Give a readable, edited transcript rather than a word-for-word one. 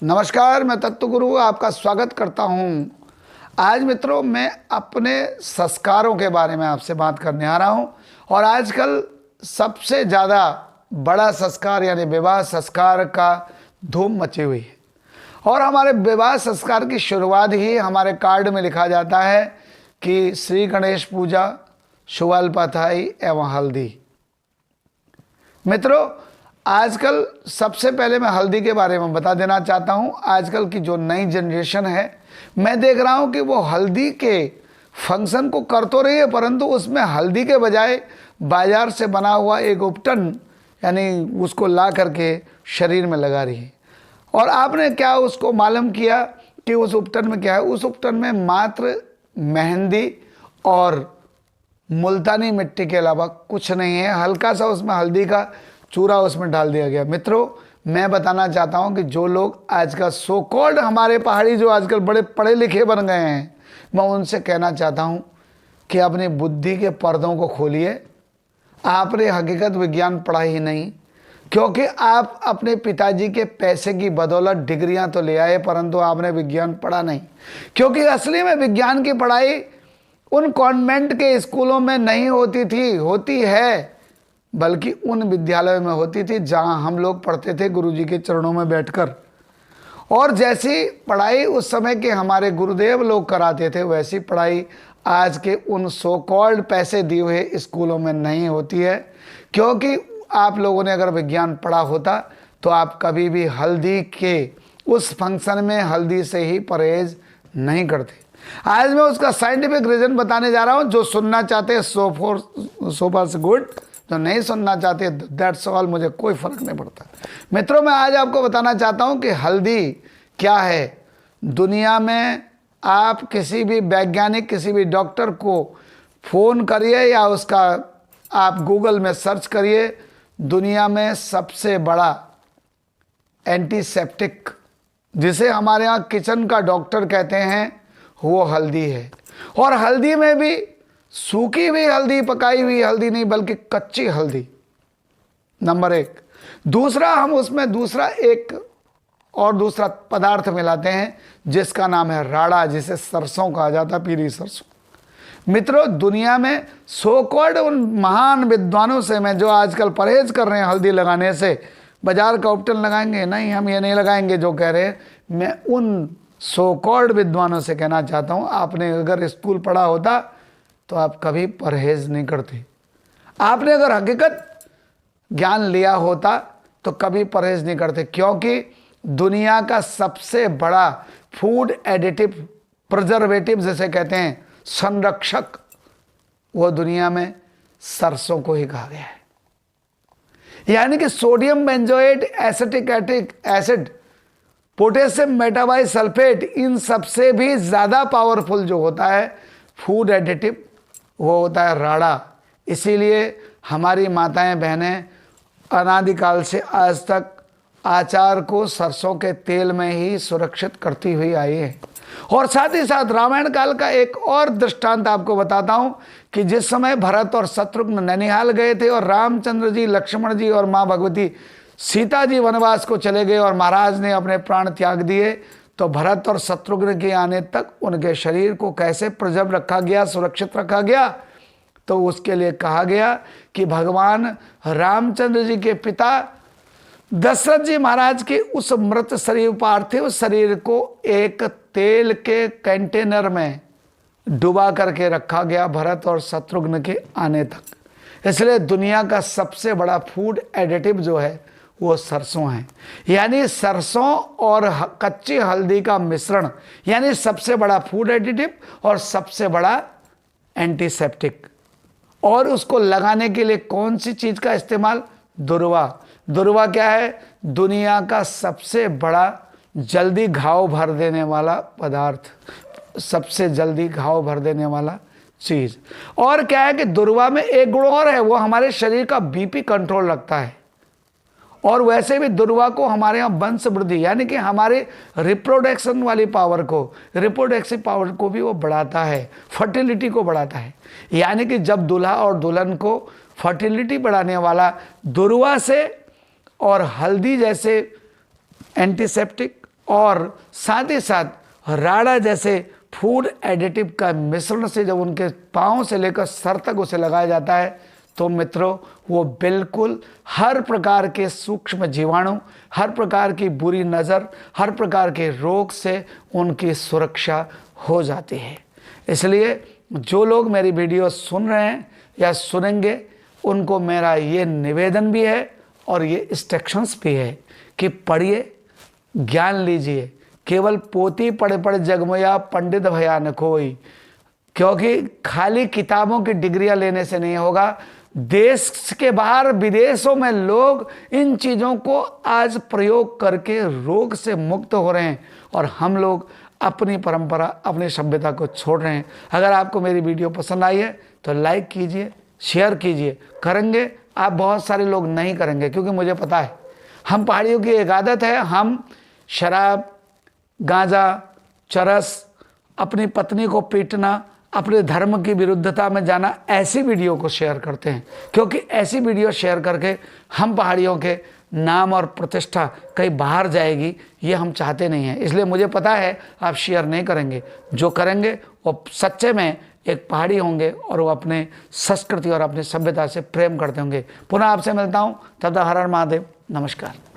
नमस्कार, मैं तत्व गुरु आपका स्वागत करता हूं। आज मित्रों मैं अपने संस्कारों के बारे में आपसे बात करने आ रहा हूं। और आजकल सबसे ज़्यादा बड़ा संस्कार यानी विवाह संस्कार का धूम मची हुई है। और हमारे विवाह संस्कार की शुरुआत ही हमारे कार्ड में लिखा जाता है कि श्री गणेश पूजा, शुअल पथाई एवं हल्दी। मित्रों आजकल सबसे पहले मैं हल्दी के बारे में बता देना चाहता हूं। आजकल की जो नई जनरेशन है, मैं देख रहा हूं कि वो हल्दी के फंक्शन को कर तो रही है, परंतु उसमें हल्दी के बजाय बाजार से बना हुआ एक उपटन यानी उसको ला करके शरीर में लगा रही है। और आपने क्या उसको मालूम किया कि उस उपटन में क्या है? उस उपटन में मात्र मेहंदी और मुल्तानी मिट्टी के अलावा कुछ नहीं है। हल्का सा उसमें हल्दी का चूरा उसमें डाल दिया गया। मित्रों मैं बताना चाहता हूं कि जो लोग आज का सो कॉल्ड हमारे पहाड़ी जो आजकल बड़े पढ़े लिखे बन गए हैं, मैं उनसे कहना चाहता हूं कि अपनी बुद्धि के पर्दों को खोलिए। आपने हकीकत विज्ञान पढ़ा ही नहीं, क्योंकि आप अपने पिताजी के पैसे की बदौलत डिग्रियां तो ले आए, परंतु आपने विज्ञान पढ़ा नहीं। क्योंकि असली में विज्ञान की पढ़ाई उन कॉन्वेंट के स्कूलों में नहीं होती है, बल्कि उन विद्यालयों में होती थी जहां हम लोग पढ़ते थे गुरुजी के चरणों में बैठकर। और जैसी पढ़ाई उस समय के हमारे गुरुदेव लोग कराते थे, वैसी पढ़ाई आज के उन सो कॉल्ड पैसे दिए हुए स्कूलों में नहीं होती है। क्योंकि आप लोगों ने अगर विज्ञान पढ़ा होता तो आप कभी भी हल्दी के उस फंक्शन में हल्दी से ही परहेज नहीं करते। आज मैं उसका साइंटिफिक रीजन बताने जा रहा हूं। जो सुनना चाहते हैं सो फार गुड, जो नहीं सुनना चाहते दैट्स ऑल, मुझे कोई फर्क नहीं पड़ता। मित्रों मैं आज आपको बताना चाहता हूं कि हल्दी क्या है। दुनिया में आप किसी भी वैज्ञानिक, किसी भी डॉक्टर को फोन करिए या उसका आप गूगल में सर्च करिए, दुनिया में सबसे बड़ा एंटीसेप्टिक जिसे हमारे यहाँ किचन का डॉक्टर कहते हैं, वो हल्दी है। और हल्दी में भी सूखी हुई हल्दी, पकाई हुई हल्दी नहीं, बल्कि कच्ची हल्दी, नंबर एक। दूसरा, हम उसमें दूसरा पदार्थ मिलाते हैं जिसका नाम है राड़ा, जिसे सरसों कहा जाता है, पीली सरसों। मित्रों दुनिया में सो कॉल्ड उन महान विद्वानों से, मैं जो आजकल परहेज कर रहे हैं हल्दी लगाने से, बाजार का उपटन लगाएंगे नहीं, हम ये नहीं लगाएंगे जो कह रहे हैं, मैं उन सो कॉल्ड विद्वानों से कहना चाहता हूं, आपने अगर स्कूल पढ़ा होता तो आप कभी परहेज नहीं करते। आपने अगर हकीकत ज्ञान लिया होता तो कभी परहेज नहीं करते। क्योंकि दुनिया का सबसे बड़ा फूड एडिटिव, प्रिजर्वेटिव जिसे कहते हैं, संरक्षक, वो दुनिया में सरसों को ही कहा गया है। यानी कि sodium benzoate, acetic acid, potassium metabisulphite, इन सबसे भी ज़्यादा पावरफुल जो होता है फूड एडिटिव, वो होता है राड़ा। इसीलिए हमारी माताएं बहनें अनादिकाल से आज तक आचार को सरसों के तेल में ही सुरक्षित करती हुई आई है। और साथ ही साथ रामायण काल का एक और दृष्टांत आपको बताता हूं कि जिस समय भरत और शत्रुघ्न नैनीहाल गए थे और रामचंद्र जी, लक्ष्मण जी और माँ भगवती सीता जी वनवास को चले गए और महाराज ने अपने प्राण त्याग दिए, तो भरत और शत्रुघ्न के आने तक उनके शरीर को कैसे प्रिजर्व रखा गया, सुरक्षित रखा गया? तो उसके लिए कहा गया कि भगवान रामचंद्र जी के पिता दशरथ जी महाराज के उस मृत शरीर, पार्थिव शरीर को एक तेल के कंटेनर में डुबा करके रखा गया भरत और शत्रुघ्न के आने तक। इसलिए दुनिया का सबसे बड़ा फूड एडिटिव जो है वो सरसों है। यानी सरसों और कच्ची हल्दी का मिश्रण, यानी सबसे बड़ा फूड एडिटिव और सबसे बड़ा एंटीसेप्टिक। और उसको लगाने के लिए कौन सी चीज का इस्तेमाल? दुर्वा। दुर्वा क्या है? दुनिया का सबसे बड़ा जल्दी घाव भर देने वाला पदार्थ, सबसे जल्दी घाव भर देने वाला चीज। और क्या है कि दुर्वा में एक गुण और है, वो हमारे शरीर का बीपी कंट्रोल रखता है। और वैसे भी दुर्वा को हमारे यहाँ वंश वृद्धि, यानी कि हमारे रिप्रोडक्शन वाली पावर को, रिप्रोडक्टिव पावर को भी वो बढ़ाता है, फर्टिलिटी को बढ़ाता है। यानी कि जब दूल्हा और दुल्हन को फर्टिलिटी बढ़ाने वाला दुर्वा से और हल्दी जैसे एंटीसेप्टिक और साथ ही साथ राड़ा जैसे फूड एडिटिव का मिश्रण से जब उनके पाँव से लेकर सर तक उसे लगाया जाता है तो मित्रों वो बिल्कुल हर प्रकार के सूक्ष्म जीवाणु, हर प्रकार की बुरी नज़र, हर प्रकार के रोग से उनकी सुरक्षा हो जाती है। इसलिए जो लोग मेरी वीडियो सुन रहे हैं या सुनेंगे उनको मेरा ये निवेदन भी है और ये इंस्ट्रक्शंस भी है कि पढ़िए, ज्ञान लीजिए। केवल पोती पढ़े पढ़े जगमोया पंडित भया न कोई, क्योंकि खाली किताबों की डिग्रियां लेने से नहीं होगा। देश के बाहर विदेशों में लोग इन चीज़ों को आज प्रयोग करके रोग से मुक्त हो रहे हैं और हम लोग अपनी परंपरा, अपनी सभ्यता को छोड़ रहे हैं। अगर आपको मेरी वीडियो पसंद आई है तो लाइक कीजिए, शेयर कीजिए। करेंगे आप, बहुत सारे लोग नहीं करेंगे क्योंकि मुझे पता है हम पहाड़ियों की एक आदत है, हम शराब, गांजा, चरस, अपनी पत्नी को पीटना, अपने धर्म की विरुद्धता में जाना, ऐसी वीडियो को शेयर करते हैं क्योंकि ऐसी वीडियो शेयर करके हम पहाड़ियों के नाम और प्रतिष्ठा कहीं बाहर जाएगी, ये हम चाहते नहीं हैं। इसलिए मुझे पता है आप शेयर नहीं करेंगे। जो करेंगे वो सच्चे में एक पहाड़ी होंगे और वो अपने संस्कृति और अपनी सभ्यता से प्रेम करते होंगे। पुनः आपसे मिलता हूँ, तब तक हर हर महादेव, नमस्कार।